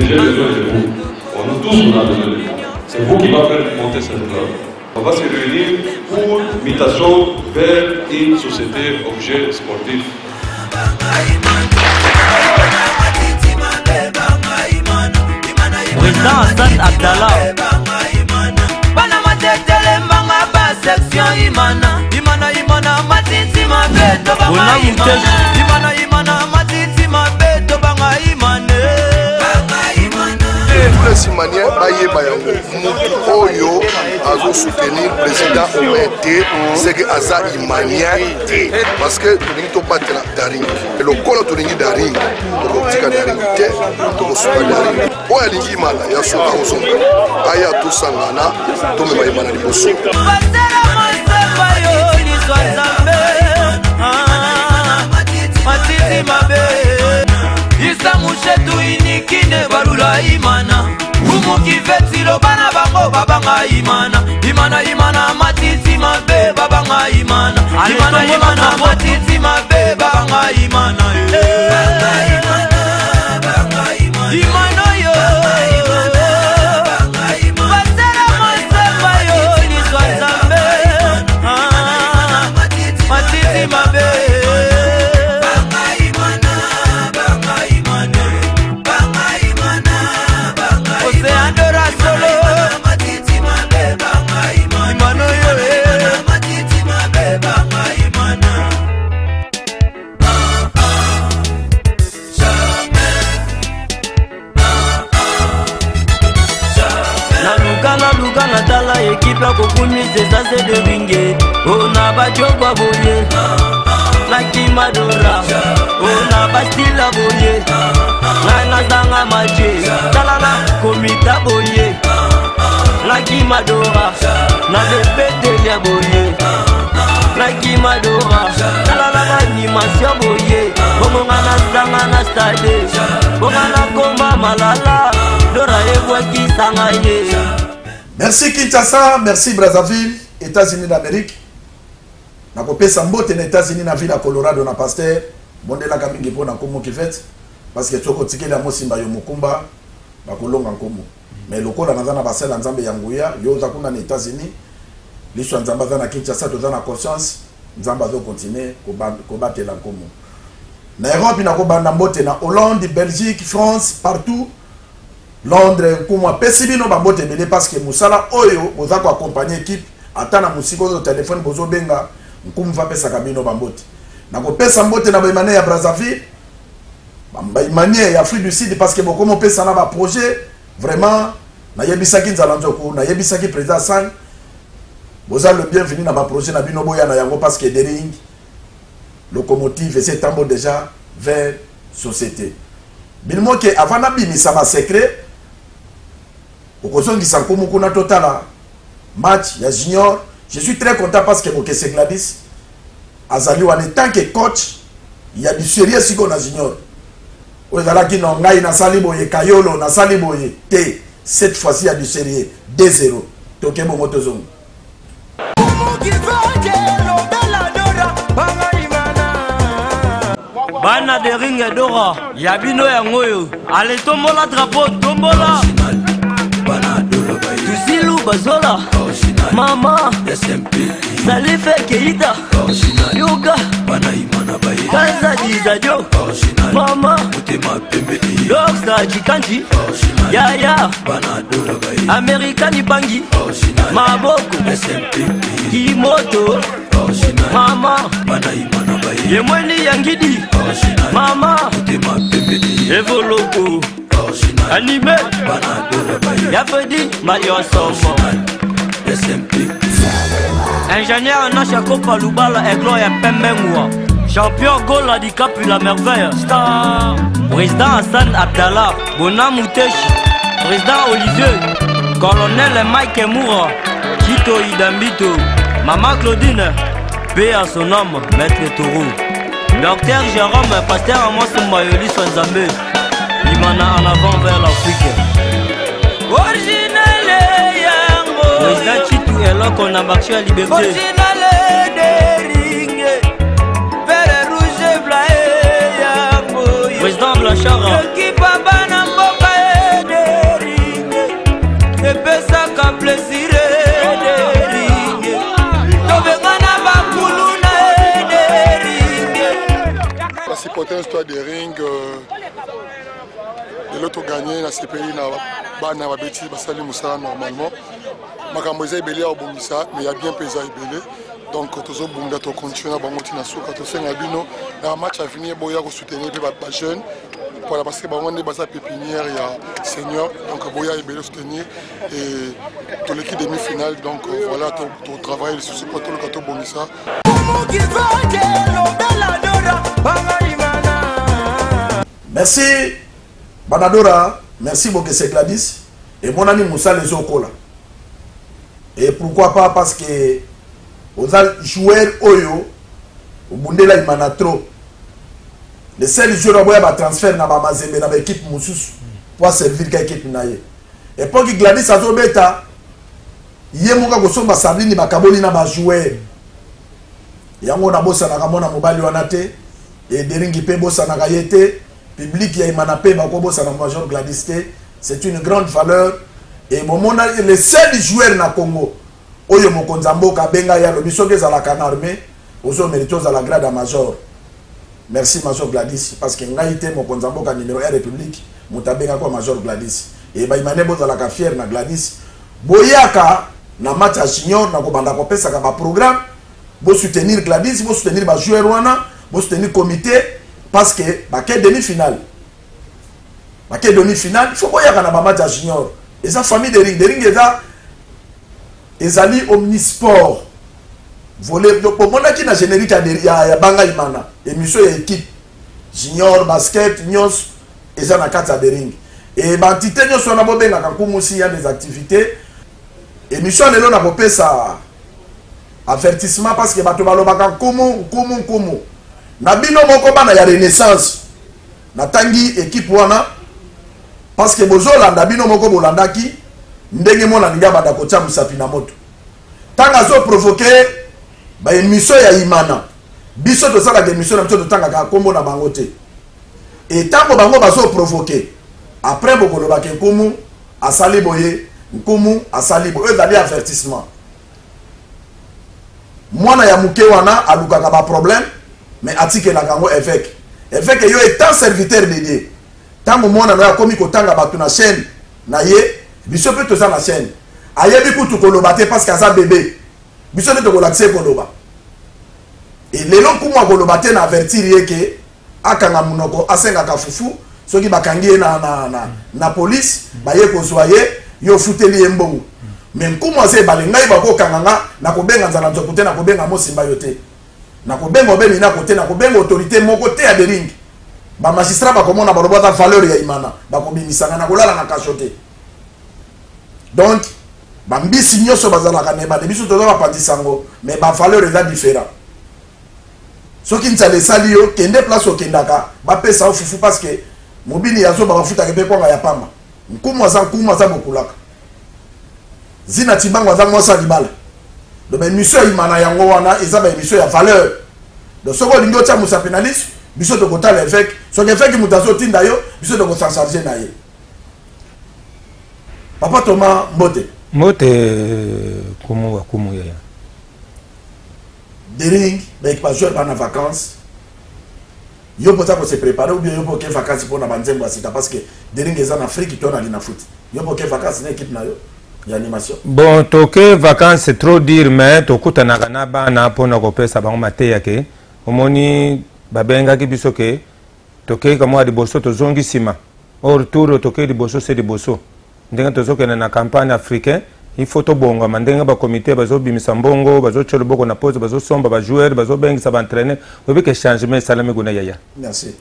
J'ai besoin de vous. On a tous besoin de vous. C'est vous qui va faire monter cette gloire. On va se réunir pour mutation vers une société objet sportif. Président Hassan Abdallah. Section Imana, Imana, Imana, Matiti, ma bête, Imana, Imana, Matiti, ma bête, Banga, Imane. Tous les Simaniens, Baye Bayango, Moutou Oyo, Azo soutenir le président Omete, c'est que Aza Imanien, parce que tu n'es pas Daring. Et le col tu n'es Daring, tu n'es pas Daring, tu n'es pas Daring. Oya Lingi Mala, Yasoka Ozonga, Aya Tousangana, Tome Maïmana Liboso. Matiti mabe Isa mushetu inikine barula imana Umu kiveti lo bana bango babanga imana Imana imana matiti mabe babanga imana Imana imana matiti mabe babanga imana Imana yo Basera mosepa yo Niswa zambe Matiti mabe Équipe à Kokumi, c'est ça c'est de ringue. On a pas de boye. La Kimadora. On a pas style à boye. La Zanga Maje. Talala, Komita boye. La Kimadora. Na bébé de boye. La Kimadora. Talala, animation boye. Bomona Zanga na stade. Bomana Komba Malala. Dora Ewa Kisangaye. Merci Kinshasa, merci Brazzaville, États-Unis d'Amérique. Na kopesa mbote na États-Unis na ville à Colorado na pasteur. Bondela kamingi po na komo ki fait parce que toko tikela mosimba yo mukumba bakolonga nkomo. Mais lokola na zana basela nzambe ya nguya yo za kuna na États-Unis. Liso nzamba za na Kinshasa to za na conscience, nzamba zo continuer ko batela nkomo. Na Europe na ko banda mbote na Hollande, Belgique, France, partout. Londres, Kouma, Pesibino, Bambote, Bele, parce que Moussala, Oyo, vous avez accompagné l'équipe, attends, Moussiko, au téléphone, Bozo Benga, Koum va pesa Kabino, Bambote. Nako pesa Mbote, na Baimane, ya Brazzaville, Baimane, ya Afrique du Sud, parce que Bokomo pesa na ba projet, vraiment, na Yebisaki Nzalanzoko, na Yebisaki Président San, vous avez le bienvenu dans ma projet, na Bino Boya, na Yango, parce que Dering, locomotive, et c'est tambour déjà vers société. Bilmo que avant d'abîmer ça va secret. Total match, il y a junior. Je suis très content parce que c'est Gladys Azali, en tant que coach, il y a du sérieux si on a junior. Cette fois-ci, il y a du sérieux. 2-0. Tokebo Motozong. Bana de ring Dora, Yabino Yangoyo. Allez, tombola drapeau, tombola. Tusilu Bazola, Mama, Salife Keita, Yoga, Kaza Dizadio, Mama, Doxa Chikanji, Yaya, Americani Bangi, Maboko, Kimoto, Mama, Yemweni Yangidi, Mama, Evoloko, Animé, Yafedi, Mario Somo, ingénieur Nachako Palubala, Egloya Pemengwa, champion Gola di Capu la merveille, star, président Hassan Abdallah, Bonam Moutechi, président Olivier, colonel Mike Moura, Chito Idambito, Maman Claudine, paix à son homme, Maître Taureau. Docteur Jérôme, pasteur Amos Mayoli Swanzambe, Imana en avant vers l'Afrique. Original Yango, président Chitou et là qu'on a marché à liberté. Original Dering, vert rouge blanc Yango, président Blanchard. Qui Baba Namboka, histoire de ring. De l'autre gagné, la CPI n'a pas bêti, Basali Moussa normalement. Makamboza est belé au Bongisa, mais il y a bien pesé à belé. Donc, quand on a continué à monter dans le quand on a bino, dans le match à venir, il y a soutenir les jeunes. Parce que on est basé à pépinière, il y a senior, donc Boya est belé soutenir et toute l'équipe demi-finale. Donc voilà, ton travail sur ce plateau, le plateau Bongisa. Merci Banadora, merci beaucoup c'est Gladys et mon ami Moussa les Okola. Et pourquoi pas parce que aux joueurs Oyo, au Bundela il m'en a trop. Le seul joueur qui a transfert dans Mazembe dans l'équipe Moussous pour servir l'équipe naie. Et pour que Gladys a zo beta, yé monga kosomba sardine bakaboli na ba joueur. Yango na bossa na kamona mobali wanate et deringi pe bossa na kayete. Public ya imanape bakobo sa na major Gladys te, c'est une grande valeur et moment le seul joueur na Congo oyo mokonzambo ka benga ya lo biso za la canarmé ozo mérito za la grade à major. Merci major Gladys parce que ngai te mokonzambo ka numéro 1 République mutabenga kwa major Gladys et ba imane bo za la ka fier na Gladys boyaka na match à junior na ko banda ko pesa ka ba programme bo soutenir Gladys, bo soutenir ba joueur wana, bo soutenir comité. Parce que, quelle demi-finale? Quelle demi-finale? Il faut qu'il y ait un match à junior. Et sa famille de ring. De ring, ils allaient omnisport. Voler. Donc, pour moi, qui n'a générique à Banga Imana. Émission et équipe. Junior, basket, nyos. Et ça, n'a qu'à de ring. Et l'entité, nyos, on a beau bien, il y a des activités. Émission, on a beau ça. Avertissement parce que, kumu. Na bino moko bana ya renaissance na tangi équipe wana parce que bozolanda bino moko bolandaki ndenge mona ninga banda kocha musapi na moto tanga zo provoquer ba émission ya Imana biso to sala de émission na biso to tanga ka kombo na bango te et tango bango bazo provoquer après bokolo ba ke kumu asali boye kumu asali boye dali avertissement mwana ya muke wana aluka ka ba problème. Mais atike la kango évêque yo étant serviteur de Dieu tant moment na ya komi ko tanga batu na chaîne na ye biso pe to za na chaîne ayebi kutu koloba te parce que ça bébé biso ne to kolaxe koloba et lelo kuma koloba te na avertir ye ke akanga munoko asenga ka fufu soki bakangi na police ba ye ko soyer yo futeli embongo même kuma se balengai ba ko kanganga na ko benga nzala nzokute na ko benga mosimba yote. Na ko bengo be mina côté na ko bengo autorité mon côté à de ring ba magistrat ba komona ba robota valeur ya Imana ba ko bimisanga na kolala na kachote donc ba mbisi nyoso bazala ka neba de biso to ba pandisango mais ba valeur est différent soki nsale sali yo kende place o kendaka ba pesa o fufu parce que mobili yazo ba futa ke be kwa ya pamba nkumu za bokulaka zina tibango za mosa libala. Donc, l'émission Imana yango wana, ils ont une émission à valeur. Donc, ce qu'on dit, c'est que les pénalistes, ils sont de côté de l'évêque. Ce qui fait que nous avons dit, ils sont de côté de charger. Papa Thomas Mbote. Mbote, comment ya? Des rings, mais pas jouer pendant les vacances. Yo pour ça pour se préparer ou bien yo pour que vacances pour na banzembo asita parce que des rings ils en Afrique qui ont na foot. Yo pour que vacances na équipe na yo. Animation. Bon, toke vacances c'est trop dire mais tokuta na kana bana pona ko pesa bango mateya ke omoni babenga ki biso ke toke kama di boso to zongi sima or tour toke di boso c'est di boso ndenga to zoke na campagne africain il faut to bonga mandenga ba comité bazo bimisa mbongo bazo cholo boko na pose bazo somba ba joueur bazo bengisa ba entraîner obi ke changement salame guna yaya. Merci.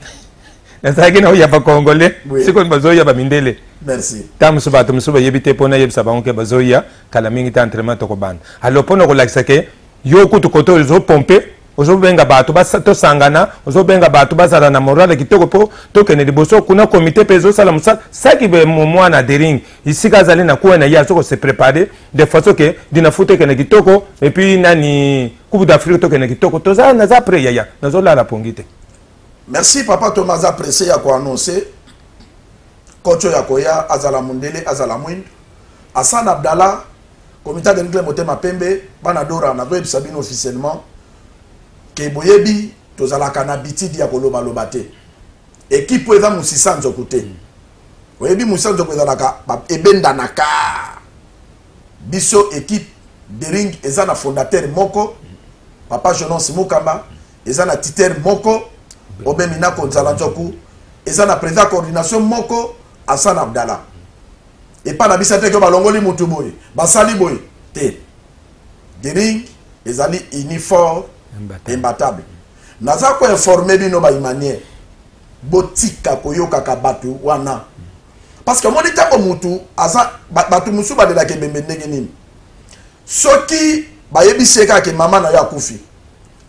Nazaki na ya ba congolais siko bazo ya ba mindele. Merci. Tamusuba yebite pona yebisa bango bazoya kala mingi ta entraînement to ko ban. Alors pona ko lakisa ke yo kutu koto zo pomper ozo benga bato ba to sangana ozo benga bato bazala na morale kitoko po to kene liboso kuna comité peso sala musa saki be mwana de ring ici kazali na kuena ya soko se préparer de façon que dina foute kene kitoko et puis nani Coupe d'Afrique to kene kitoko to za na za pre ya na zo la pongite. Merci papa Thomas apprécié ya ko annoncer coach Yakoya azala mundele azala mwindu Hassan Abdallah comité de Nigle Motema Pembe banadora na web sabine officiellement ke boyebi tozala kana bitidi ya koloba lobate équipe oyo eza mosisa nzoko te oyebi mosisa nzoko ezalaka ebendanaka biso équipe Dering eza na fondateur moko Papa Jonas Mukamba eza na titulaire moko Obemina Konzala Nzoku eza na président coordination moko Hassan Abdallah et pas na bisate ko balongoli mutu boye basali boye te Dering ezali uniforme imbattable naza ko informer bino ba imanier botika koyoka ka batu wana parce que mon état ko mutu aza batu musu ba de la kebembe ndenge nini soki bayebi seka ke mama na ya kufi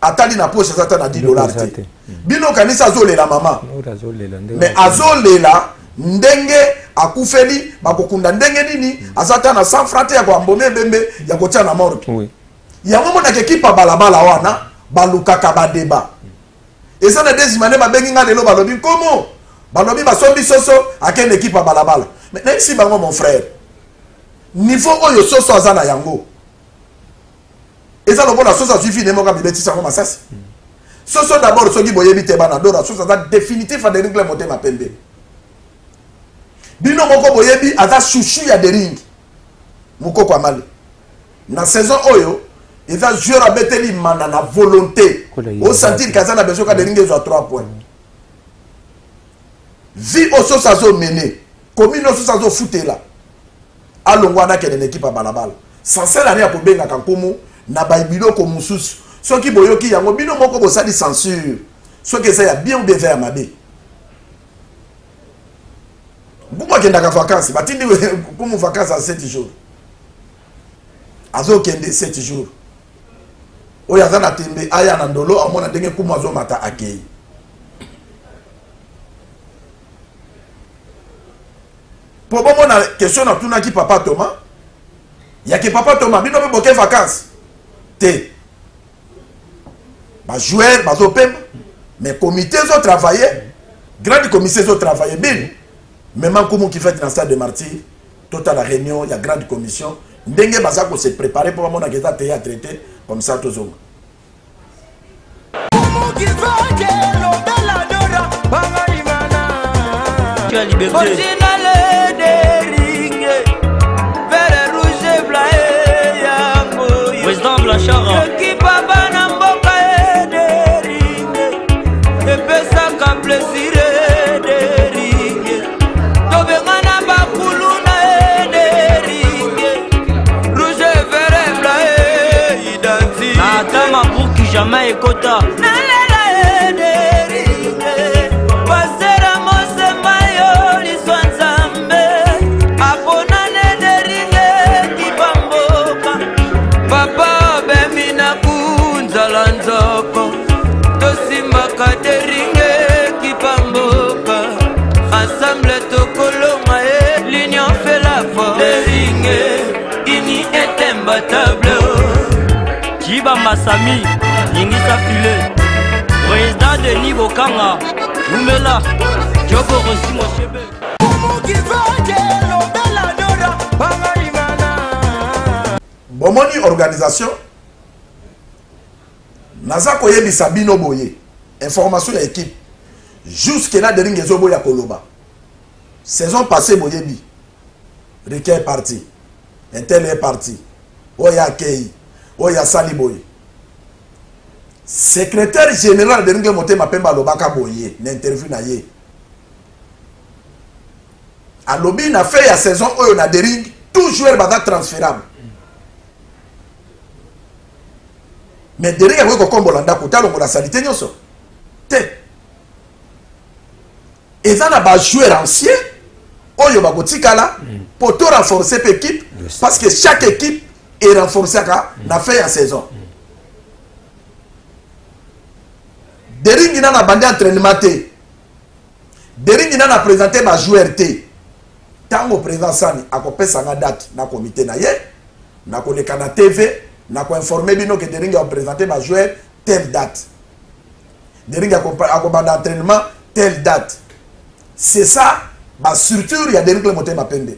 atali na poche zata na $10 te bino kanisa azolela mama mais azolela ndenge akufeli bakokunda ndenge nini azata na 100 francs ya kwambome bembe ya kotia na morgue oui yango mona ke kipa balabala wana balukaka ba débat eza na desimane babengi nga lelo balobi komo balobi basombi soso akende kipa balabala mais même si bango mon frère niveau oyo soso azana yango eza lokola soso suffit ne moka bibeti sango masasi soso d'abord soki boyebi te bana dora soso aza définitif de ringle motema pembe bino moko boyebi aza chouchou ya Dering moko kwa mali na saison oyo eza joueur abeteli manda na volonté au sentir kaza na besoin ka Dering ezo 3 points vi oso sazo mené commune oso sazo futela alongwa na kene équipe balabala sans la ria ko benga kankumu na baibilo ko mususu soki boyoki yango bino moko bosali censure soki ça ya bien ou bien ya mabe Pourquoi qu'il y a des vacances? Comme vacances à 7 jours. Azo kende 7 jours. Oya zana tembe aya na ndolo amona ndenge kumu azo mata akei. Pour bon na question na tuna ki papa Thomas. Ya ki papa Thomas bino be boke vacances. Te. Ba joueur bazo pem mais comité zo travailler. Grand comité zo travailler bien. Même comme qui fait dans le stade de Martyr, toute la réunion, il y a grande commission. Ndenge Bazako s'est préparé pour mon agenda théâtre traité comme ça tous hommes. Tu as liberté. Original Dering, vert rouge et blanc. Président Blanchard. Qui papa n'amboka Dering, et pesa qu'un plaisir. Jamais écouta. Papa Bemina Kunzala Nzoko Tosimaka Dering Kipamboka ensemble Tokolonga l'union fait la force Dering ini est imbattable Jiba Massami Ningisa File président de Nivo Kanga Oumela Diogo Rossi Moshebe Bomoni organisation Naza koyebisa bino boye information ya équipe jusque là Dering ezobo ya koloba saison passée boyebi Riquet est parti Intel est parti Oya Kei Oya Saliboye secrétaire général de Dering Motema Pemba Lobaka Boye n'interview na ye a lobby na fait ya saison oyo na Dering tout joueur bada transférable mais Dering a ko kombola ndako talongo la salité nyoso te ezana ba joueur ancien oyo ba kotikala pour tout renforcer l'équipe parce que chaque équipe est renforcée na fait ya saison Dering na bandi entraînement te Dering na présenté ba joueur te tango président Sani akopesa nga date na comité na ye na koleka na TV na ko informer bino que Dering a présenté ba joueur telle date Dering akobanda entraînement telle date c'est ça ba structure ya Dering le Motema Pembe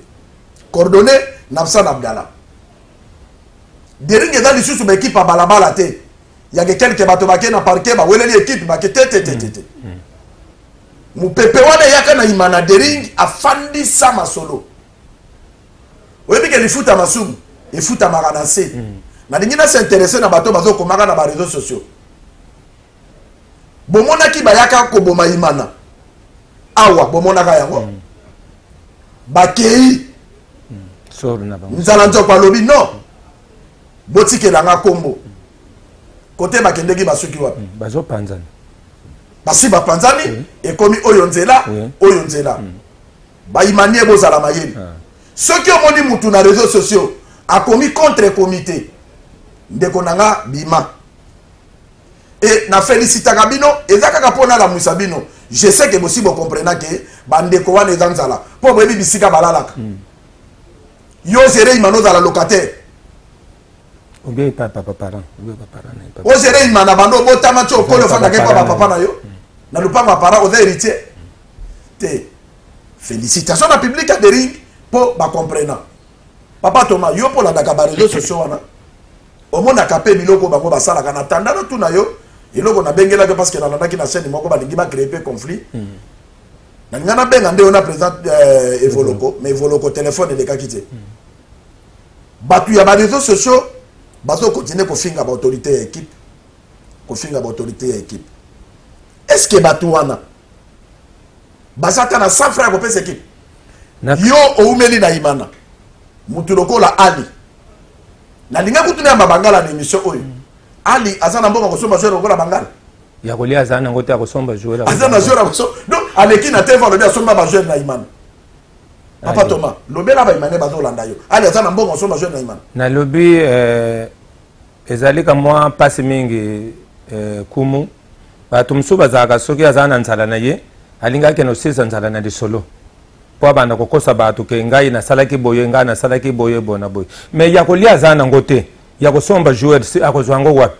coordonné Namsan Abdallah Dering dans lisusu ba équipe a balabala te il y a quelques bateaux qui na parquet ba weleli équipe ba te mupepe wana yaka na imana dering afandisa masolo oyebi ke lifuta masumu efuta makana se na lingi na s'intéresser na bato bazo komaka na ba réseaux sociaux bomonaki bayaka ko boma imana awa bomonaka yango bakei nzala nzoko alobi non botikelanga kombo kote bakendeki basuki wapi bazopanzana basi bapanzani ekomi oyo nzela oyo nzela baimanie bozala mayeli soki omoni mutu na réseaux sociaux akomi contre comité ndeko nanga bima et na félicitaka bino eza kaka mpona lamwisa bino je sais que bosi bokomprena ke bandeko wana eza nzala mpo boyebi bisika balalaka yo zere imana ozala locataire ozere imana bando obotama ti okoli ofandaka epa bapapa na yo na lupango ya para oza héritier te félicitation na public adering mpo bakomprena papa Thomas yo mpo olandaka baréseaux sociaux wana omonaka mpe biloko bango basalaka na tandana tu na yo eloko nabengelaki parce que nalandaki na chaîne moko balingi bacréer mpe conflit nalinga nabenga nde ona président evoloko mais evoloko téléphone elekaki te bato ya baréseaux sociaux bazokontinue kofinga baautorité ya équipe kofinga baautorité ya équipe est-ce que bato wana bazaka na 100 francs kopesa équipe yo oumeli na imana mutu lokola ali nalinga kutuna ya mabangala na émission oyo ali aza na mbongo kosomba joueur lokola bangala ya kolia aza nango te akosomba joueur aza na joueur akosomba donc aleki na tv alobi asomba ba joueur na imana papa Thomas lobela ba imane bazolanda yo ali aza na mbongo kosomba joueur na imana na lobi ezali ka mwa pasi mingi kumu bato mosusu bazalaka soki aza na nzala na ye alingaki na osisa nzala na lisolo po abanda kokosa bato ke ngai nasalaki boye ngai nasalaki boye bona boye mais ya kolia aza nango te ya kosomba joueur akozwa yango wapi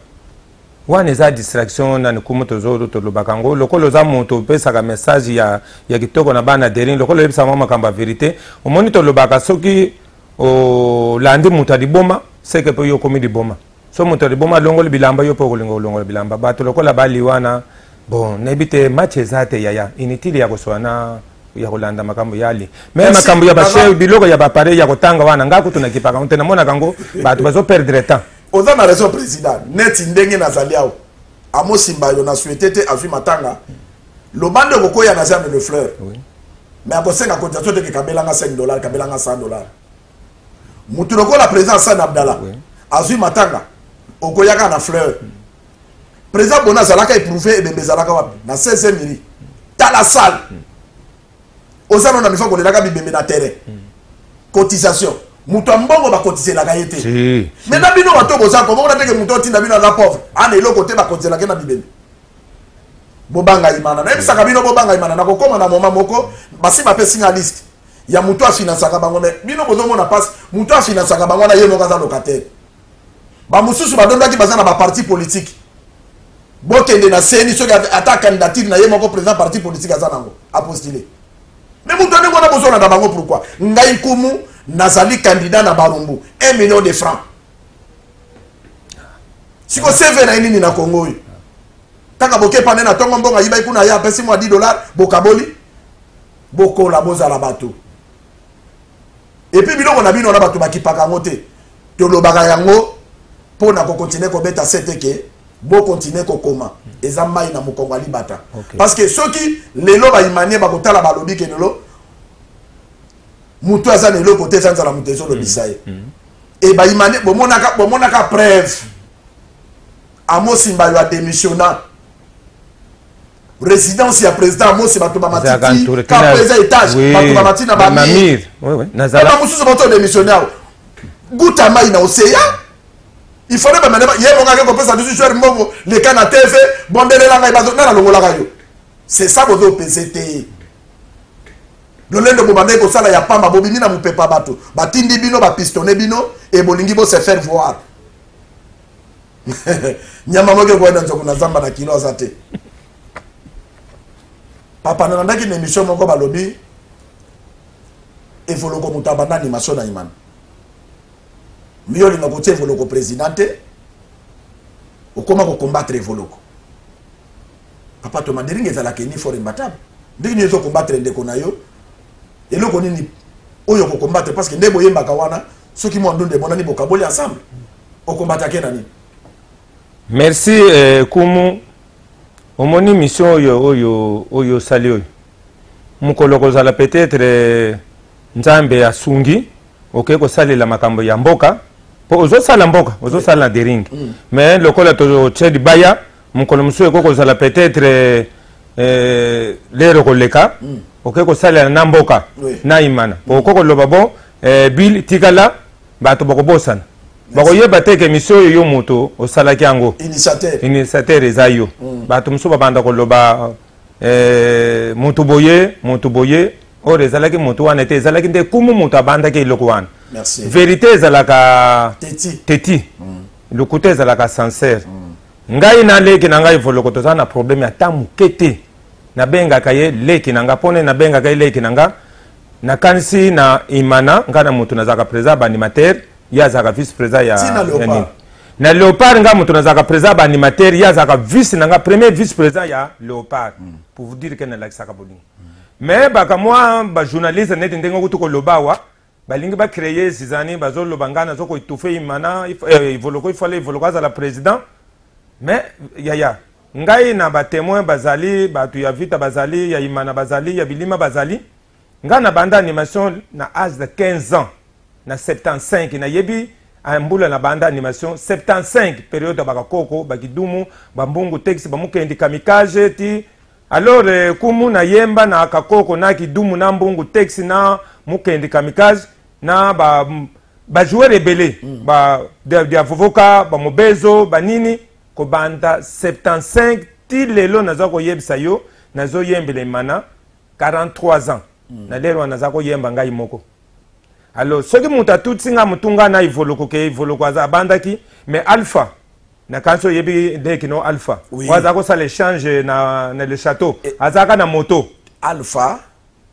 wana eza distraction na nikumu tolobaka yango lokolo oza moto opesaka message ya kitoko na bana dering lokolo oyebisa mwa makambo ya verité omoni tolobaka soki olandi moto ya liboma seke mpe yo okomi liboma so moto ya liboma alongoli bilamba yo mpe okolinga olongola bilamba bato lokola baliwana bon nayebi te match eza te yaya inutile ya kosoa na ya kolanda makambo yali me makambo ya bashe biloko ya bapare ya kotanga wana nga kutu nakipaka nte namonaka yango bato bazoperdre temps oza na raison président neti ndenge nazali awo amosimba yo na souhaité te azwi matanga lobande okokoya na jambe le fleur mais akosenga cotisation te kabelanga $5 kabelanga $100 mutu lokola président Sani Abdallah azwi matanga okoyaka na fleur président bona azalaka éprouvé ebembe ezalaka wapi na 16e miri tala salle ozano na mifa kolelaka bibembe na terrain cotisation mutu ya mbongo bakotiselaka ye te mais na bino bato bozala komona teke mutu otinda bino aza pauvre ana eloko te bakotiselaka na bibembe bobanga imana nayebisaka bino bobanga imana nakokoma na moma moko basi bapesinga liste ya mutu afinansaka bango me bino bozomona mpasi mutu afinansaka bango na ye moko aza locataire bamosusu badondaki baza na baparti politique bokende na seni soki ata candidature na ye moko président parti politique aza nango apostile mais mutu ndenge wana bozolanda bango pourquoi ngai nkumu nazali candidat na barumbu 1 million de francs siko seve na nini na Congo oyo kaka bokepane na tongo mbongo ayibai kuna ya apesi mwa $10 bokaboli bokola bozala bato epuis biloko na bino na bato bakipaka yango te tolobaka yango mpo na kokontinue kobeta sete ke bokontinue kokoma eza mai na mokongo alibata parce que soki lelo baimanie bakotala balobi ke lelo mutu aza na eloko te eza nzala moto ezolobisa ye e baimanie bomonaka preuve amosimba yo adémissionna résidence ya président amosi bato bamatiti kapo eza étage bato bamati na bamir bamosusu bato odémissionne awo guta mai na oseya il faudrait bamene ye mongaki kopesa biso joueur mbongo leka na tv bondelela ngai nana longolaka yo c'est ça bozopese te lolendo bobandaki kosala ya pamba bobimi na mopepa bato batindi bino bapistone bino e bolingi bose faire voir nyama moke koyenda nzoko na zamba na kilo aza te papa nalandaki na émission moko balobi evoloko moto abanda animation na imana mbi olinga kotia evoloko président te okoma kokombattre evoloko papa Thomas Dering ezalaka ni fort imbattable ndenge nini combattre ndeko na yo eloko nini oyo ko combattre parce que ndebo yemba kawana soki mo ndonde bonani bokaboli ensemble o combattre ke nani. Merci Kumu omoni mission oyo sali oyo mukolo kozala peut-être nzambe asungi oke ko salela makambo ya mboka po ozo sala mboka ozo sala dering mais lokola to chedi baya mukolo musuye ko kozala peut-être lero koleka oke ko salela na mboka na imana po ko loba bon bil tikala bato bokobosana bakoyeba teke mission yo moto osalaki yango initiateur ezayo bato musu babanda koloba moto boye o ezalaki moto wana te ezalaki nde kumu moto abandaki eloko wana vérité ezalaka teti lokuta ezalaka sincère ngai na leki na ngai voloko toza na problème ya ta moke te nabengaka ye leki na nga mpone nabengaka ye leki na nga nakanisi na imana nga na moto nazalaka président baanimateur ye azalaka vice président ya nini na Léopard nga moto nazalaka président baanimateur ye azalaka vice na nga premier vice président ya Léopard pour vous dire que nalakisaka bolingo mais bakamwa bajournaliste neti ndenge kutu koloba awa balingi bacreye sizani bazoloba nga nazoko itufe imana ivoloko ifale ivoloko azala président mais yaya ngai na batémoin bazali batu ya vita bazali ya imana bazali ya bilima bazali nga na banda animation na âge de 15 ans na 75 na yebi ambula na banda animation 75 période bakakoko bakidumu bambungu texte bamukendi kamikaze ti alors kumu na yemba na kakoko na kidumu na mbungu texte na mukendi kamikaze na ba joueur rebelle ba de avovoka ba mobezo banini ko banda 75 ti lelo nazako yebisa yo nazo yembele mana 43 ans na lelo nazako yemba ngai moko. Alors soki muta tutsinga mutunga na ivoloko ke ivoloko aza bandaki mais alpha na kanso yebi deki no alpha wazako ça l'échange na le château azaka na moto alpha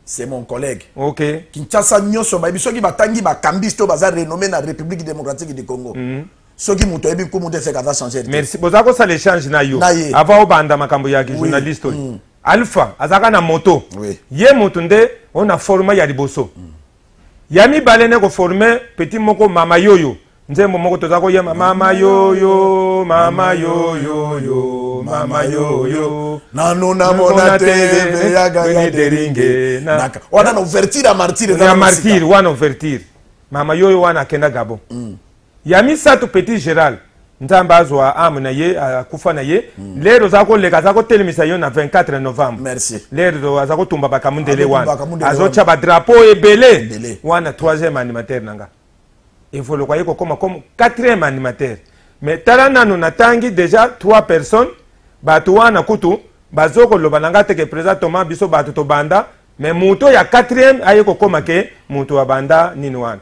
c'est mon collègue. OK. Kinshasa nyoso ba bisoki batangi ba kambisto baza renommé na République démocratique du Congo. Soki muto yebi ko muto se kaza changer. Merci. Bozako ça l'échange na yo. Avant obanda makambo ya ki journaliste. Alpha azaka na moto. Ye moto nde on a formé ya liboso. Yami balene ko formé petit moko mama yoyo. Nzembo moko tozako ye mama yoyo mama yoyo mama yoyo nano na mona tele ya ganga deringe naka wana no vertir a martyr na martyr wana vertir mama yoyo wana kenda gabo yami sato petit Gérald nzamba azwa amna ye akufa na ye lero zako leka zako telemisa yo na 24 novembre merci lero azako tumba bakamundele wana azocha ba drapeau ebele wana 3e animateur nanga il faut le croire comme 4e animateur mais talana nous natangi déjà 3 personnes batu wana kutu bazoko lobananga teke président Thomas biso batu to banda mais muto ya 4e ayeko koma ke muto wa banda nini wana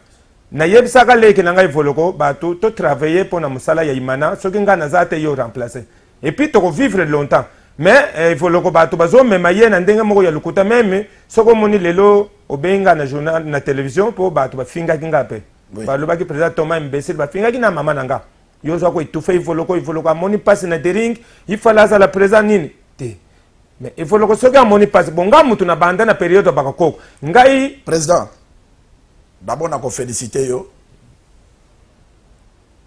na yebisaka leki nanga ivoloko batu to travailler pour na musala ya imana soki nga nazate yo remplacer et puis to vivre longtemps mais ivoloko batu bazo mema ye na ndenge moko ya lukuta même soko moni lelo obenga na journal na télévision pour batu bafinga kingape balobaki président Thomas imbécile bafingaki na mama nanga yo zako itufe ivoloko amoni passe na dering ifala za la président nini te mais ivoloko soki amoni passe bonga mutu na banda na période bakakoko ngai président d'abord nako féliciter yo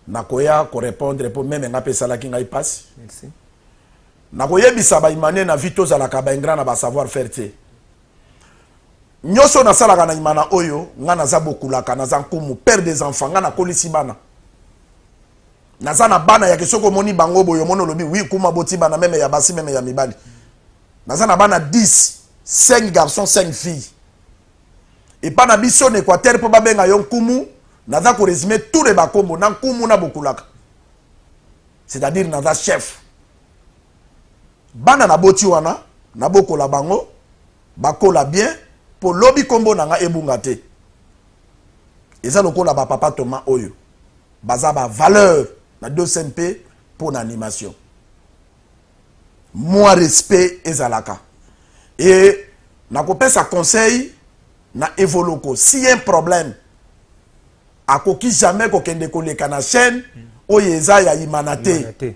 nakoya ko répondre pour même nga pesalaki ngai passe merci nakoyebisa ba imane na vito za la kabengra na ba savoir faire te nyoso na salaka na imana oyo nga naza bokulaka naza nkumu père des enfants nga na kolisi bana naza na bana ya kesoko moni bango boyo mono lobi oui kuma boti bana meme ya basi meme ya mibali naza na bana 10 5 garçons 5 filles et pas na biso en Équateur po babenga yo nkumu naza ko résumer tous les bakombo na nkumu na bokulaka c'est-à-dire naza chef bana na boti wana na bokola bango bakola bien pour lobby kombo nanga ebunga te eza lokola ba papa Thomas oyo baza ba valeur na 2MP pour l'animation moi respect ezalaka et nakopesa conseil na evoloko si y a un problème akoki jamais kokende koleka na chaîne oyo eza ya imanate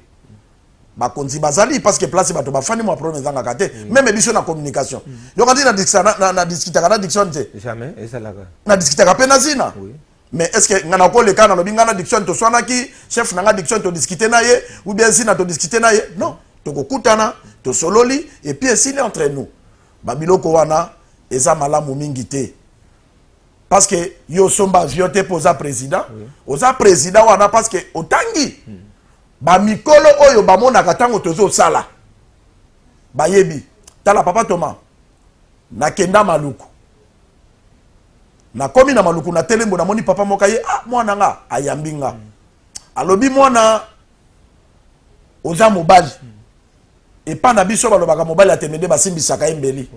bakonzi bazali parce que place bato bafani mo problème zanga kate même biso na communication yo quand na discuter na diction te jamais et ça là na discuter ka pena zina mais est-ce que ngana ko le kana lobi ngana diction to swana ki chef na diction to discuter na ye ou bien zina to discuter na ye non to kokutana to sololi et puis s'il est entre nous babiloko wana eza malamu mingi te parce que yo somba vioté posa président oza président wana parce que otangi ba mikolo oyo ba mona katango tozo sala ba yebi tala papa Thomas na kenda maluku na komi na maluku na telembo na moni papa mokaye ah mwana nga ayambinga alobi mwana oza mobali et pas na biso balobaka mobali atemede basimbisaka embeli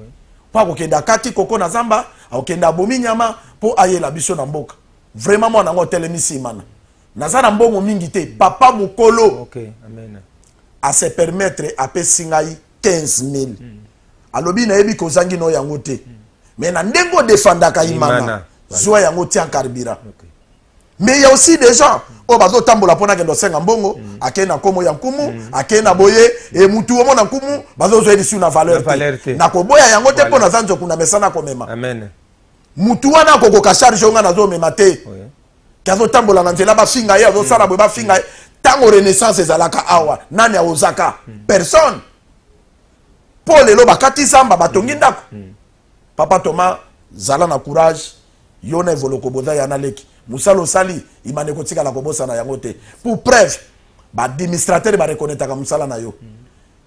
pa kokenda kati koko na zamba akokenda bomi nyama po ayela biso na mboka vraiment mwana ngo telemisi mana naza na mbongo mingi te papa mukolo okay amen a se permettre ape singai 15,000 alobi na yebi kozangi no yango te mais na ndengo defendaka imana zwa yango ti en carburant mais il y a aussi des gens o bazo tambola pona kendo senga mbongo akena komo ya nkumu akena boye e mutu omo na nkumu bazo zo edisu na valeur na koboya yango te pona zanzo kuna mesana komema amen mutu wana kokoka charge onga nazo mema te kazo tambola na nzela ba finga ye azo sala boye ba finga tango renaissance ezalaka awa nani a ozaka personne Paul elo bakati samba batongi ndako papa Thomas zala na courage yona evoloko boza yana leki musalo sali imane kotika la kobosa na yango te pour preuve ba administrateur ba reconnaître ka musala na yo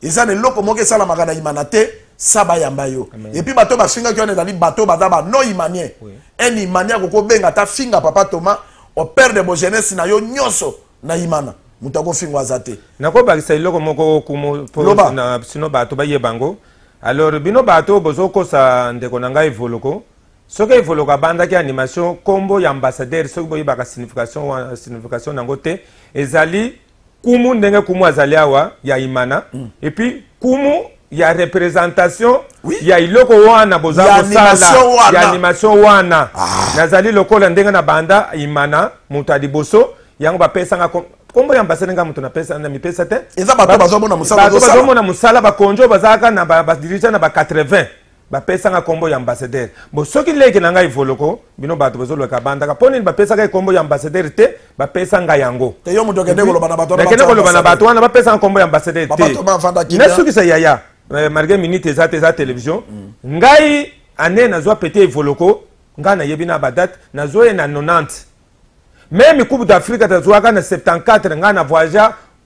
ezane loko moke sala magana imana te saba yamba yo et puis bato ba finga kyone dali bato baza ba no imanien en imania ko benga ta finga papa Thomas au père de bo jeunesse na yo nyoso na imana mutako fingo azate nako bakisa iloko moko kumo na sino bato ba yebango alors bino bato bozoko sa ndeko nanga evoloko soki evoloko banda ki animation kombo ya ambassadeur soki boyi baka signification nango te ezali kumu ndenge kumu azali awa ya imana et puis kumu ya représentation ya iloko wana boza kosala ya animation wana nazali lokola ndenge na banda imana mutu adiboso yango bapesanga kombo ya ambassadeur nga mutu na pesa na mipesa te eza bato bazomona musala bazomona musala bakonjo bazaka na ba dirigent na ba 80 bapesanga kombo ya ambassadeur bo soki leki na ngai voloko bino bato bazoloka bandaka poni bapesaka kombo ya ambassadeur te bapesanga yango te yo mutu kende koloba na bato na bato wana bapesanga kombo ya ambassadeur te na soki sa yaya malgré minute eza télévision ngai ane nazwa pete voloko ngai na yebi na badate nazwa ye na 90 même coupe d'Afrique tazwaka na 74 ngai na voyage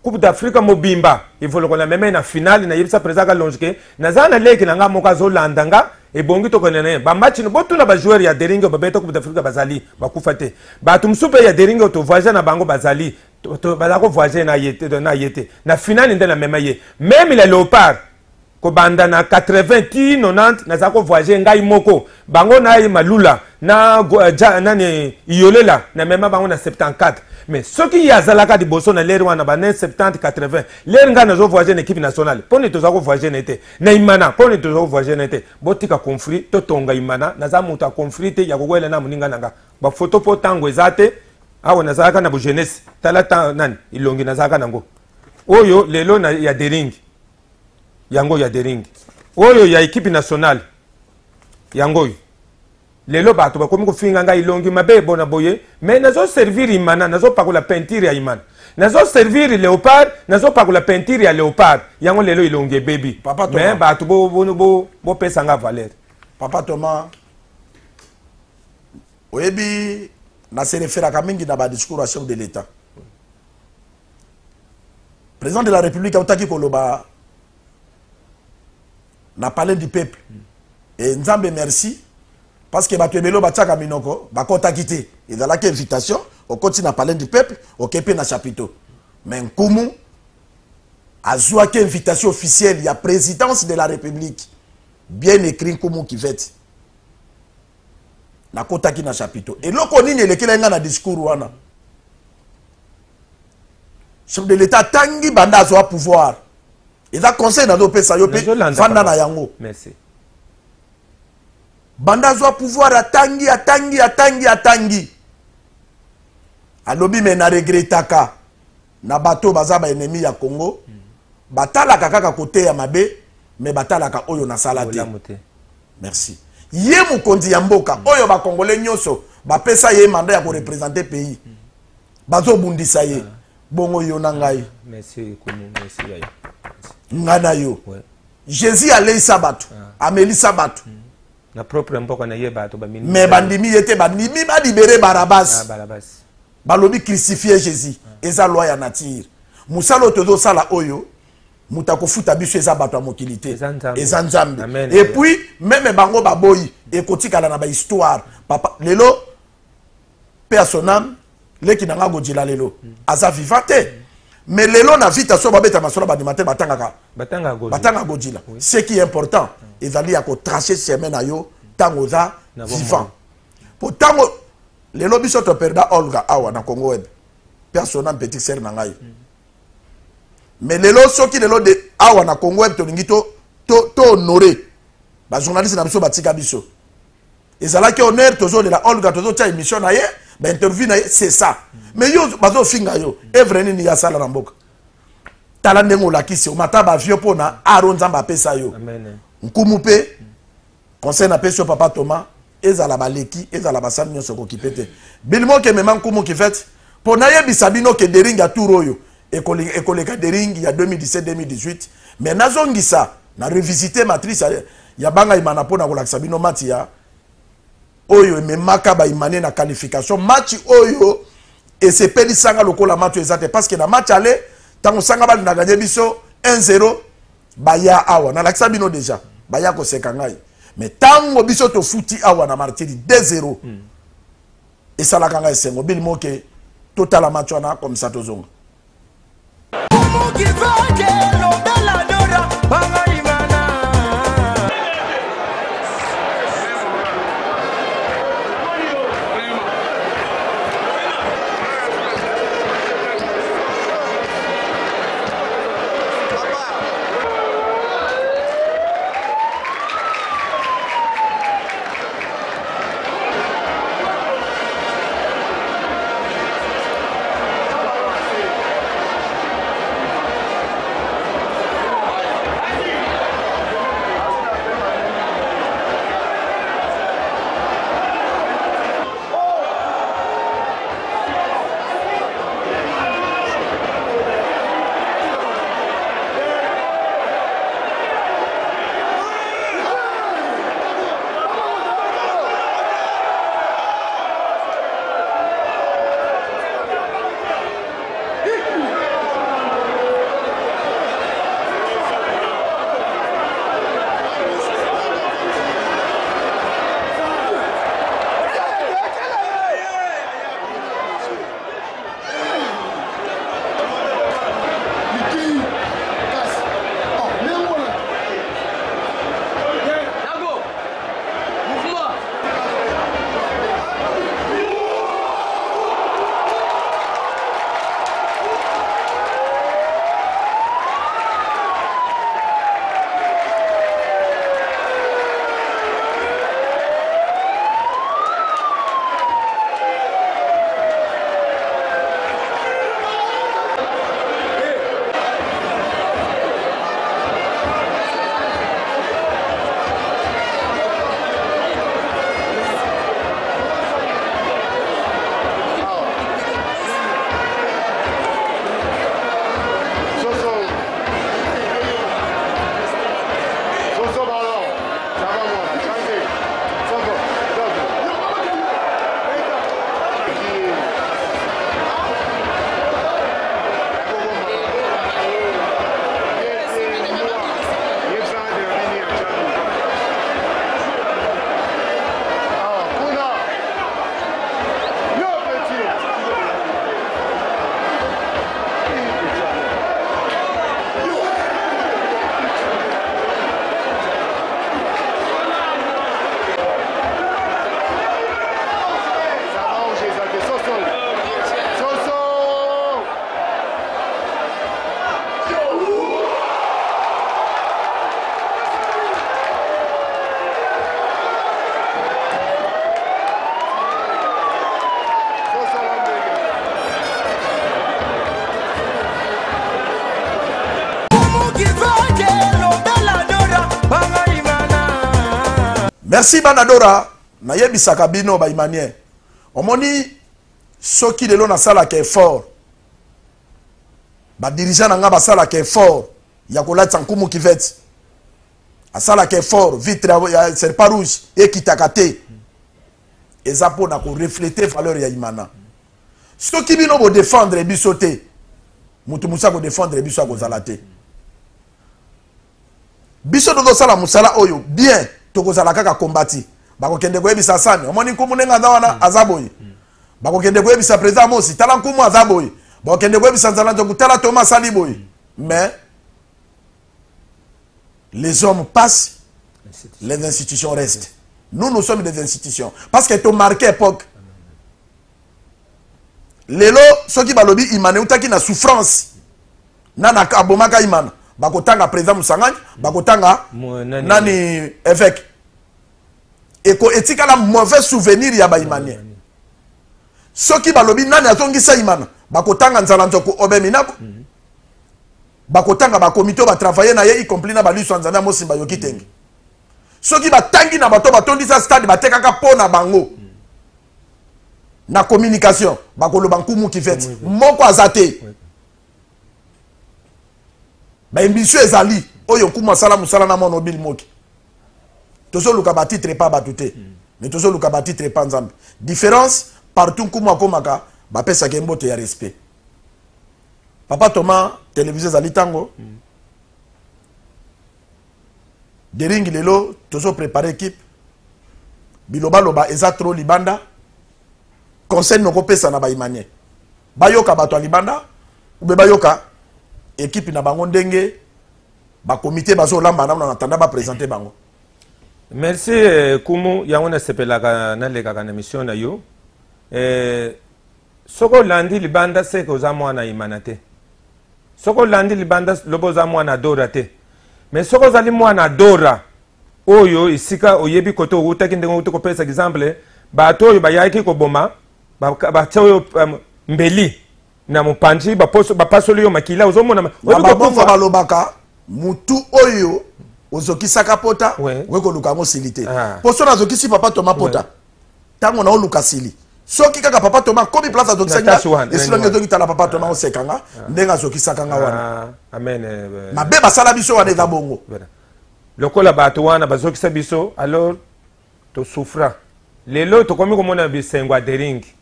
Coupe d'Afrique mobimba evoloko na meme na finale na yebisa président longe naza na leki nanga moka zolanda nga ebongi to konene ba match no botuna ba joueur ya deringo ba beto Coupe d'Afrique bazali bakufa te bato msupe ya deringo to voyager na bango bazali to balako voyager na yete na finale ndena meme ye même les léopards ko banda na 80 ti 90 na zako voyager ngai moko bango na ye malula na nani iolela na meme bango na 74 mais ce qui y a zalaka di boso na leri wana ba 70 80 leri nga nazo voyager na équipe nationale poni to zako voyager na été na imana poni to zako voyager na été botika conflit to tonga imana na za muta conflit te ya kokwela na muninga nanga ba photo po tango ezate awa na zaka na bu jeunesse talata nani ilongi na zaka nango oyo lelo na ya dering yango ya dering oyo ya équipe nationale yango lelo bato bakomi kofinga ngai ilongi mabe bona boye mais nazo servir imana nazo pakola peinture ya imana nazo servir léopard nazo pakola peinture ya léopard yango lelo ilongi baby mais bato bo pesa nga valeur papa Thomas oyebi na se référaka mingi na ba discours à chef de l'état président de la république autaki koloba na palais du peuple et nzambe merci parce que bato ebelo batiaka minoko bakotaki te ezalaki invitation okoti na palais du peuple okepe na chapiteau mais nkumu azwaki invitation officielle ya présidence de la république bien écrit nkumu kivete nakotaki na chapiteau eloko nini elekela nga na discours wana chef de l'état tangi banda azwa pouvoir eza conseil nazopesa yo pe fanda na yango merci banda zwa pouvoir atangi alobi me na regretaka na bato baza ba ennemi ya Congo batalaka kaka côté ya mabe mais batalaka oyo na sala te. Merci. Ye mokonzi ya mboka oyo ba congolais nyonso bapesa ye mandat ya ko représenter pays. Bazo bundisa ye. Bongo yo na ngai. Merci Kumu, merci yayo. Ngana yo. Jésus allait sabato, ameli sabato. Na propre mboka na ye bato ba mini. Mais bandimi yete bandimi ba libérer Barabbas. Barabbas. Balobi crucifier Jésus. Eza loi ya nature. Musalo tozo sala oyo. Mutako futa biso eza bato ya mokilité. Eza nzambe. Et puis même bango baboyi ekotikala na ba histoire. Papa lelo personnel leki nanga godila lelo. Aza vivante. Mais lelo na vita so babeta masola badimate batanga godila. Ce qui est important, ezali ya ko tracer chemin na yo tango za vivant. Pour tango lelo biso to perda Olga awa na Congo web. Personnel petit sœur na ngai. Mais lelo soki lelo de awa na Congo web to lingito to honorer. Ba journaliste na biso batika biso. Ezala ki honneur tozo de la Olga tozo tia émission na ye. Ben interview c'est ça. Mais yo bazo finga yo evre nini ya sala na mboka. Tala ndengo lakisi o mata ba vieux pona aronza mba pesa yo. Amen. Nkumu pe conseil na pesa papa Thomas ezala baleki ezala basami nyonso ko kipete. Bilimo ke mema nkumu ki fait pona ye bisabino ke dering ya tour oyo ekoleka dering ya 2017-2018 mais nazongisa na revisiter matrice ya banga imana pona ko lakisa bino mati ya oyo memaka ba imane na qualification match oyo et c'est peli sanga lokola match ezate parce que na match aller tango sanga bali na gagner biso 1-0 baya awa na lakisa bino déjà baya ko seka ngai mais tango biso to futi awa na martiri 2-0 et ça la kanga esengo bil moke total la match wana comme ça tozonga Merci Banadora. Nayebisaka bino ba imanien. Omoni soki lelo na sala ke fort. Ba dirigeant nga ba sala ke fort. Ya kolatsa nkumu kivet. Asala ke fort, vitre ya serpa rouge et kitakate. Eza po na ko refléter valeur ya imana. Soki bino bo défendre bisote. Mutu musa ko défendre biso ko zalate. Biso do sala musala oyo bien to ko zala kaka kombati. Bako kende ko ebisa sani. Omoni nkumu nenga ndawana azaboyi. Bako kende ko ebisa président Mosi tala nkumu azaboyi. Bako kende ko ebisa nzala to tala Thomas Saliboyi. Mais les hommes passent, les institutions restent. Nous sommes des institutions. Parce que tu as marqué époque. Lelo, ceux qui balobi imane utaki na souffrance. Nana kabomaka imana. Bakotanga président Moussangani, bakotanga nani évêque. Et ko etika la mauvais souvenir ya ba imanien. Ceux qui balobi nani atongi sa imana, bakotanga nzalanzoko obeminako. Bakotanga ba comité ba travailler na ye y compris na ba luso nzana mosimba yoki tengi. Soki ba tangi na bato batondi sa stade ba tekaka pona bango. Na communication bakoloba nkumu ki fait moko azate. Ba ambition ezali oyo nkumu sala musala na mono bil moki. Tozo luka ba titre pas batute. Mais tozo luka ba titre pas nzambe. Différence partout nkumu akomaka ba pesa ke mbote ya respect. Papa Thomas, télévisé Zalitango. Deringi lelo, toujours préparé équipe. Biloba loba eza trop libanda. Conseil no kopesa na ba imanie. Bayoka bato libanda ou be bayoka équipe na bango ndenge ba comité bazo lamba na tanda ba présenter bango. Merci Kumu yangona sepelaka na leka kana mission na yo. Soko landi libanda se ko za mwana imanate. Soko landi libanda loboza mwana dora te. Mais soko zali mwana dora oyo isika oyebi koto utaki ndengo utoko pesa exemple bato oyo bayaki ko boma ba tsoyo mbeli na mupanji ba pasolo yo makila ozomona ba balobaka mutu oyo ozokisaka pota weko luka ngo silite. Poso na zokisi papa Thomas pota. Tango na oluka sili. Soki kaka papa Thomas komi place azokisanga esilonge zokitala papa Thomas osekanga ndenga azokisaka nga wana. Amen. Mabe basala biso wana eza bongo. Lokola bato wana bazokisa biso alors to souffra. Lelo to komi komona bisengo aderingi.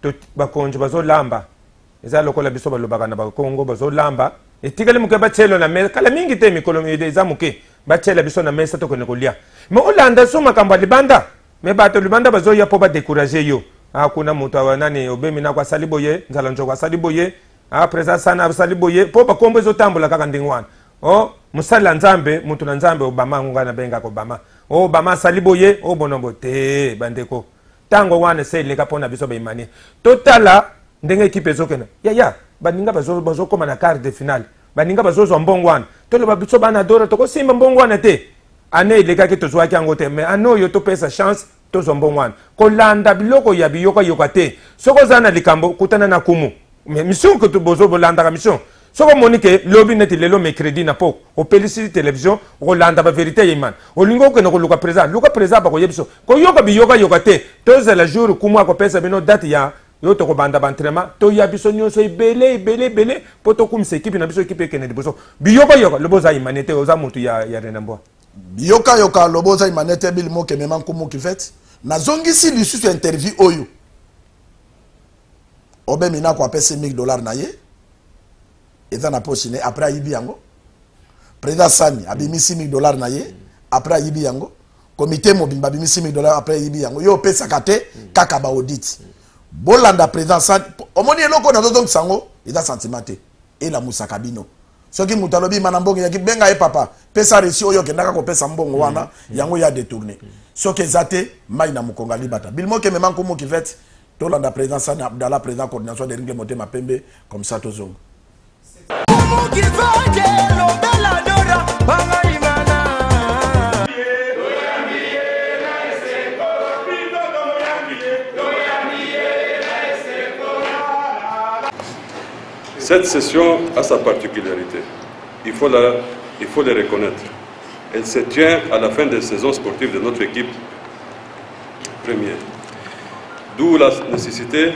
To bakonjo bazolamba. Eza lokola biso balobaka na bakongo bazolamba. Etikale muke bachelo na mesa kala mingi te mikolo eza muke bachela biso na mesa to konekolia. Mais olanda so makambo libanda. Mais bato libanda bazo ya po ba décourager yo. Kuna mutu nani obemi na kwa saliboye, nzala njo kwa saliboye, presa sana saliboye, po ba kombo zo tambola kaka ndingwana. Musala nzambe, mutu na nzambe Obama ngana benga ko Obama. Obama saliboye, bonombo te bandeko. Tango wana se leka pona biso ba imani. Totala ndenge equipe zokena. Ya, baninga bazo koma na quart de finale. Baninga bazo zo mbongwana. Tolo ba biso bana dora to ko simba mbongwana te. Ane ileka ke tozwa ki angote mais ano yo to pesa chance to zombongwana kolanda biloko ya biyoka yokate soko zana likambo kutana na kumu mais mission que to bozo bolanda ka mission soko monike lobi net lelo mercredi na po o pelisi télévision rolanda ba vérité yeman o lingo ke no luka président ba ko yebiso ko yoka biyoka yokate to za la jour kumu ko pesa bino date ya yo to ko banda bantrema to ya biso nyonso belé poto kumse équipe na biso équipe kene biso biyoka yoka loboza imanete oza mutu ya renambo yoka loboza imanete bil mo kemema nkumu kifet na zongisi lisusu interview oyo obe mina ko apese $1000 na ye eza na poche ne après ayibi yango président Sani abimisi $1000 na ye après ayibi yango comité mobimba abimisi $1000 après ayibi yango yo pesa kate kaka ba audit bolanda président Sani omoni eloko na zozong sango eza sentimenté et la musaka bino soki mutalobi manambongo yaki benga e papa pesa resi oyo kendaka ko pesa mbongo wana yango ya détourner soki ezate mai na mukonga libata bilmo ke memanko mo kifet tolanda président Sani Abdallah président coordination de Ringle Motema Pembe comme ça tozongo Cette session a sa particularité. Il faut les reconnaître. Elle se tient à la fin de la saison sportive de notre équipe première. D'où la nécessité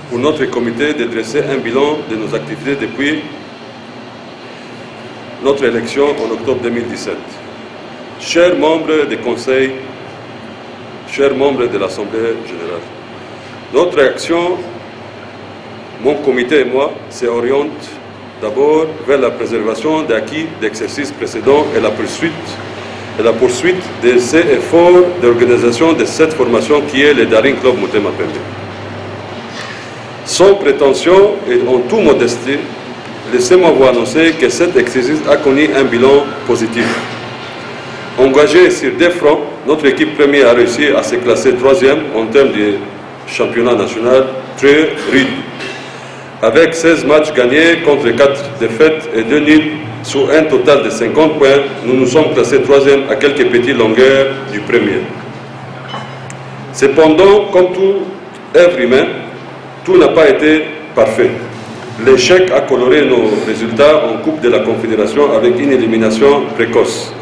pour notre comité de dresser un bilan de nos activités depuis notre élection en octobre 2017. Chers membres du Conseil, chers membres de l'Assemblée générale, notre action, mon comité et moi, s'oriente d'abord vers la préservation des acquis d'exercices précédents et la poursuite de ces efforts d'organisation de cette formation qui est le Daring Club Motema Pembe. Sans prétention et en toute modestie, laissez-moi vous annoncer que cet exercice a connu un bilan positif. Engagée sur deux fronts, notre équipe première a réussi à se classer 3e en termes de championnat national très rude. Avec 16 matchs gagnés contre 4 défaites et 2 nuls, sur un total de 50 points, nous nous sommes classés 3e à quelques petites longueurs du premier. Cependant, comme tout œuvre humaine, tout n'a pas été parfait. L'échec a coloré nos résultats en Coupe de la Confédération avec une élimination précoce.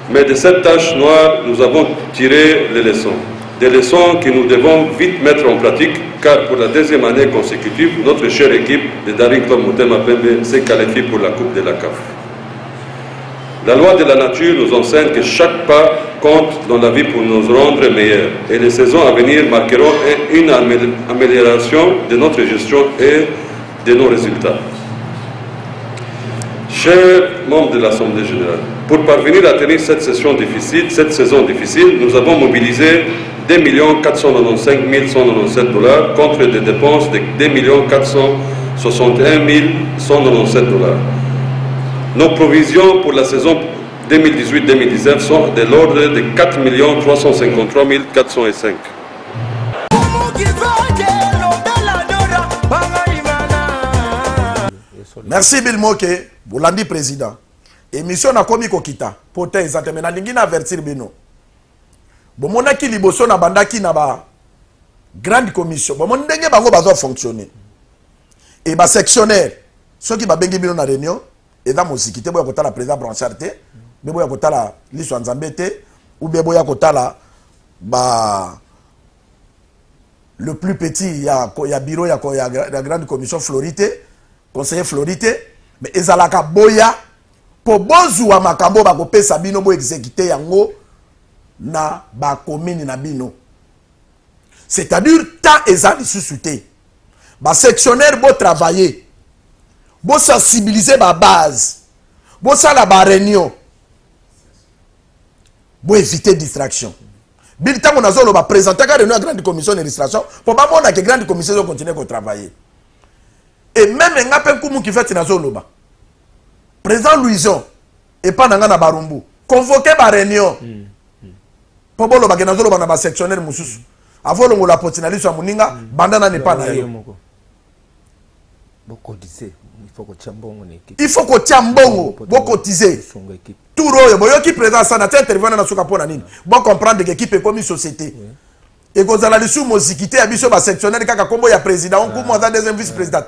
Mais de cette tâche noire, nous avons tiré les leçons. Des leçons que nous devons vite mettre en pratique, car pour la deuxième année consécutive, notre chère équipe de Daring Club Motema Pembe s'est qualifiée pour la Coupe de la CAF. La loi de la nature nous enseigne que chaque pas compte dans la vie pour nous rendre meilleurs. Et les saisons à venir marqueront une amélioration de notre gestion et de nos résultats. Chers membres de l'Assemblée générale, pour parvenir à tenir cette saison difficile, nous avons mobilisé 2 495 197 $, contre des dépenses de 2 461 197 $. Nos provisions pour la saison 2018-2019 sont de l'ordre de 4 353 405. Merci Bilmoke, Boulandi président. Émission na komi kokita, pote exactement na lingi na avertir bino. Bomona ki liboso na bandaki na ba grande commission. Bomona ndenge bango bazo fonctionner. Et ba sectionnaire, ceux qui ba bengi bino na réunion, et dans mosikité boya kota la président Branchard te, boya kota la Liso Nzambe te, ou boya kota la ba le plus petit ya bureau ya la grande commission Florité, conseiller Florité, mais ezalaka boya po bozwa makambo ba kopesa bino bo exécuter yango na ba commune na bino. C'est-à-dire tant ezali sous-souté. Ba sectionnaire bo travailler. Bo sensibiliser ba base. Bo sala ba réunion. Bo éviter distraction. Bil tango nazolo ba présenter ka réunion à grande commission d'administration pour ba mona que grande commission doit continuer à travailler. Et même ngape kumu qui fait nazolo ba. Président Louison et pas na barumbu convoqué par réunion pour bolo ba kenazolo ba na ba sectionnaire mususu avolo ngola potinaliso ya muninga bandana ne pas na yo il faut que tiambongo bo cotiser tout royo boyo ki président sana intervenant na suka pona nini bon comprendre que équipe comme une société et que za la sous mozikité ya biso ba sectionnaire kaka kombo ya président on comme za deuxième vice président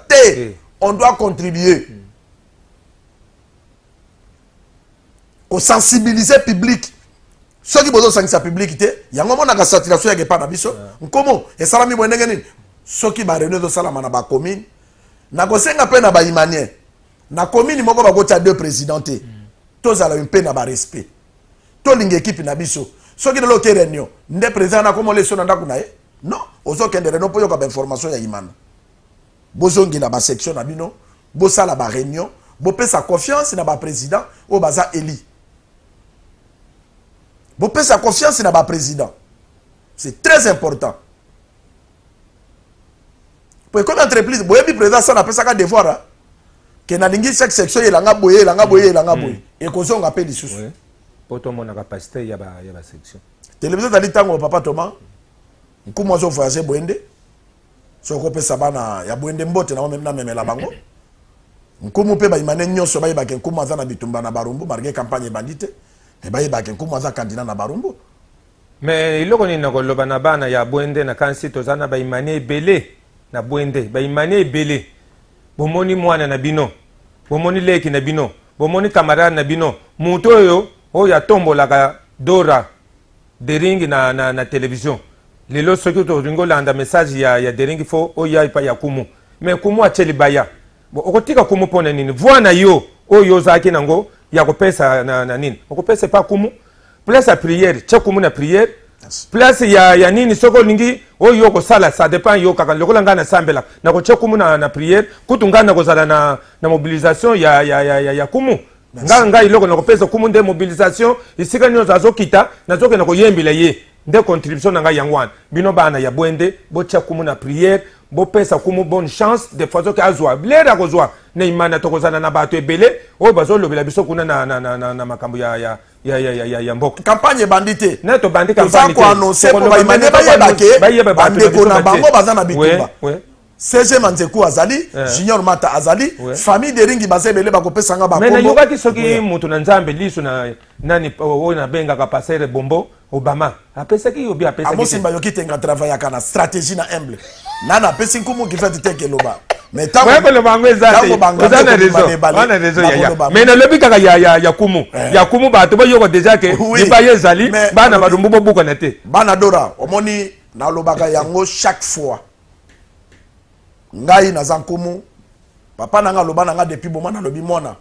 on doit contribuer au sensibiliser public. Ceux qui besoin sensibiliser public il y a un moment de saturation ya pas na biso. Comment et ça la mi bonenge nini? Ceux qui ba réunion de salama na ba commune. Na ko senga pe na ba imanien. Na commune moko ba ko tia deux présidentés. Tous ala un pe na ba respect. To linga équipe na biso. Ceux qui de lo réunion, ndé président na komo leso na ndaku na e? Non, ozo kende réunion po yo ka ba information ya imana. Bozongi na ba section na bino, bo sala ba réunion, bo pe sa confiance na ba président o baza Eli. Vous payez sa confiance dans le président. C'est très important. Pour comme entreprise, vous avez président ça n'a pas ça devoir que na lingi chaque section il langa boyer. Et qu'on on appelle les sous. Pour tout le monde a capacité il y a la section. Télévision tali tango papa Thomas. Comment on voyager boende? So ko pesa bana ya boende mbote na même na memela bango. Nkumu pe ba imane nyonso ba yeba ke nkumu azana bitumba na barumbu marqué campagne bandite. Et bah il y a un candidat na barumbu. Mais il y a un na bana ya boende na kansi tozana ba imane belé na boende ba imane belé. Bomoni mwana na bino. Bomoni leki na bino. bomoni camarade na bino mutu oyo oyo atombolaka Dora Dering na télévision lelo soki tolingi olanda message ya Dering fo oyo epa ya Kumu mais Kumu acheli baya okotika Kumu mpona nini voi na yo oyo ozalaki nango ya kopesa na nini okopesa pa Kumu place ya prière tya Kumu na prière place ya nini soko lingi oyo kosala ça dépend yo kaka lokola nga na sambela na kotia Kumu na prière kutu nga na kozala na mobilisation ya Kumu nga iloko na kopesa Kumu nde mobilisation isika nyo azokita nazoke na koyembela ye nde contribution na nga yangwana bino bana ya bwende botia Kumu na prière bopesa Kumu bonne chance de façon que azwa blera kozwa na imana tokozana na bato ebele oyo bazolobela biso kuna na makambo ya mboka campagne bandité neto bandi campagne ko annoncer ko bayimane bayeba bandeko na bango bazana bitumba CG Manzeku azali Junior Mata azali famille de Ringi bazebele bakopesa nga bakombo mais na yoka kisoki mutu na nzambe liso na nani oyo na benga ka passer bombo Obama apesa ki obi apesa ki Amosimba yoki tenga travailler kana stratégie na humble nana pesi Kumu ki fait teke loba mais tango ouais le bango ezate on a raison ya mais na lobi kaka ya Kumu bato ba yoko déjà que liba yezali bana badumbu bobuko na te bana Dora omoni na lobaka yango chaque fois ngai naza Kumu papa nanga loba nanga depuis bon na lobi mona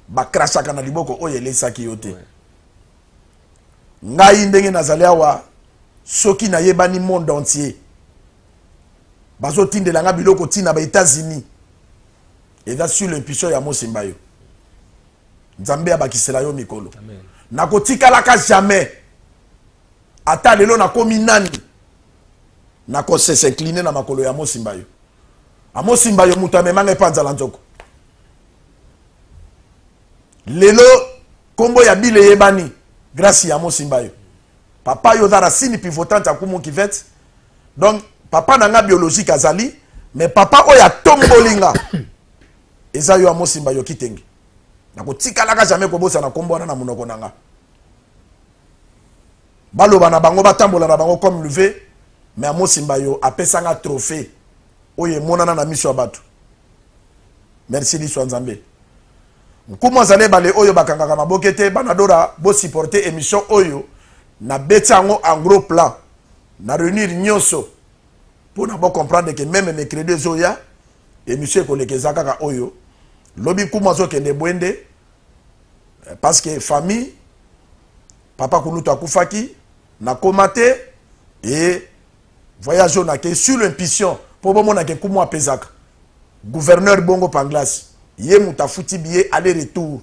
ba crashaka na liboko oyo elesaki yote ngai ndenge nazali awa soki na yebani monde entier bazo tindela nga biloko tina ba États-Unis et là sur l'impulsion ya Mosimba yo nzambe abakisela yo mikolo nakotikalaka jamais ata lelo nakomi nani nakosesincline na makolo ya Mosimba yo Amosimba yo mutu amemanga epanzala nzoko lelo kombo ya bile yebani grâce ya Mosimba yo papa yo za racine pivotante ya Kumu Kivet donc papa nanga biologique azali mais papa oya tombolinga eza yo Amosimba yo kitenge nakotikalaka jamais kobosa na kombo wana na munoko nanga baloba na bango batambola na bango comme levé mais Amosimba yo apesanga trophée oye monana na miso abatu merci liso nzambe Kumu azale bale oyo bakangaka mabokete bana Dora bo supporter émission oyo na betango en gros plan na réunir nyonso pour na bo comprendre que même mercredi zoya émission kolekeza kaka oyo lobi Kumu azokende bwende parce que famille papa Kulutu akufaki na komate et voyage na ke sur l'impulsion pour bomona ke Kumu apezaka gouverneur Bongo Panglas ye mutafuti billet aller retour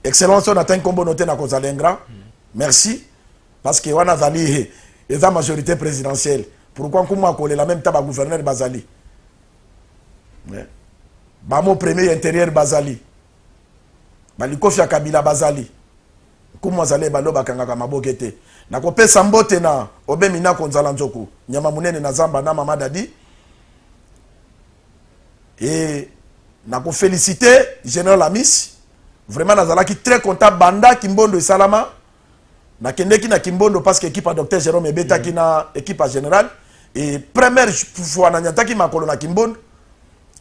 excellence on atteint combo noté na kozalengra merci parce que wana zali eza majorité présidentielle pourquoi Kumu akole la même taba gouverneur bazali bamo premier intérieur bazali balikofi Kabila bazali Kumu azale baloba kangaka mabokete na kopesa mbote na obemina konzala nzoku nyama munene na zamba na mama dadi et na ko féliciter général Amis vraiment nazalaki très content banda Kimbondo et Salama na kendeki na Kimbondo parce que équipe à docteur Jérôme Ebeta qui na équipe à général et première fois na nyataki makolo na Kimbondo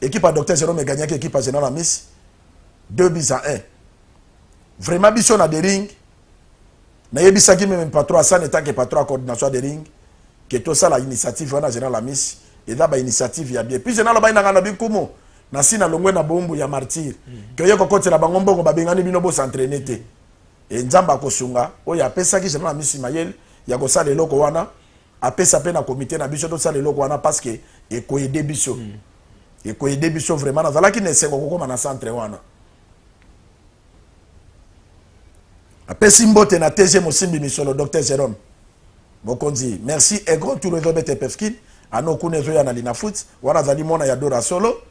équipe à docteur Jérôme gagnaki équipe à général Amis 2-1 vraiment biso na des ring na yebisaki même patron ça n'étant que patron à coordination des ring que tout ça la initiative wana général Amis et là ba initiative ya bien puis général ba ina na Kumu na sina longwe na bombu ya martyr que yeko kote la bango mbongo babengani bino bo s'entraîner te et nzamba kosunga oya apesa ki général Amis Mayel ya ko sala eloko wana apesa pe na comité na biso to sala eloko wana parce que e ko aider biso e ko aider biso vraiment na zala ki ne sengo kokoma na centre wana apesi mbote na TG Mosimbi Misolo docteur Jérôme Mokonzi merci et grand tour Robert Pefkin anokune zo ya na lina foot wana zali mona ya Dora solo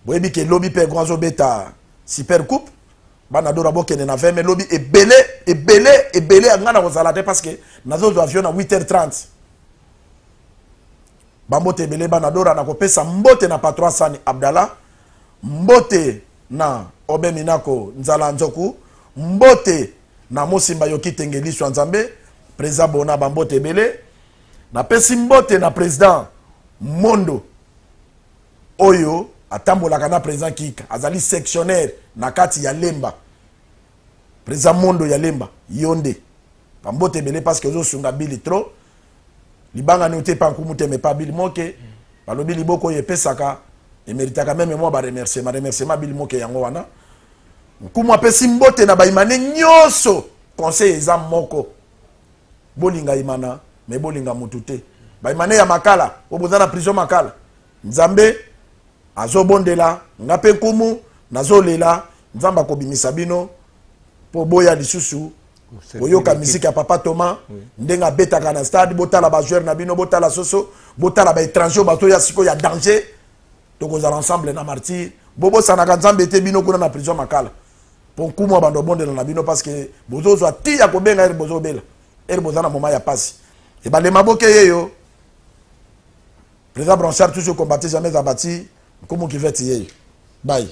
boyebi ke lobby pe grand zo beta super coupe bana Dora bokene na 20 mais lobby ebele ngana kozala te parce que nazo zo avion na 8h30 bambote ebele bana Dora na kopesa mbote na patron Sani Abdallah mbote na Obeminako Nzala Nzoku mbote na Mosimba yoki tengeliswa Nzambe président Bona bambote ebele na pesi mbote na président Mondo oyo atambolaka na président Kika azali sectionnaire na kati ya Lemba président Mondo ya Lemba yonde pambote belé parce que ozo sunga bili trop libanga ne te pas nkumu mais pas bili moke balobi liboko yepesaka emeritaka même moi ba remerciement bili moke yango wana nkumu apesi mbote na baimane nyoso conseil eza moko bolinga imana mais bolinga mutute baimane ya makala oboza na prison makala nzambe azobondela ngape kumu nazolela nzamba kobimisa bino po boya lisusu boyoka musique ya papa Thomas ndenga betaka na stade botala ba joueur na bino botala soso botala ba étranger bato ya siko ya danger tokozala ensemble na martyr bobo sanaka nzambe te bino kuna na prison makala po kumu abando bondela na bino parce que bozozo ati ya kobenga eri bozobela eri bozana moma ya pasi et ba le maboke yeyo président Blanchard toujours combattre jamais abattu. Comment qui fait tirer? Bye.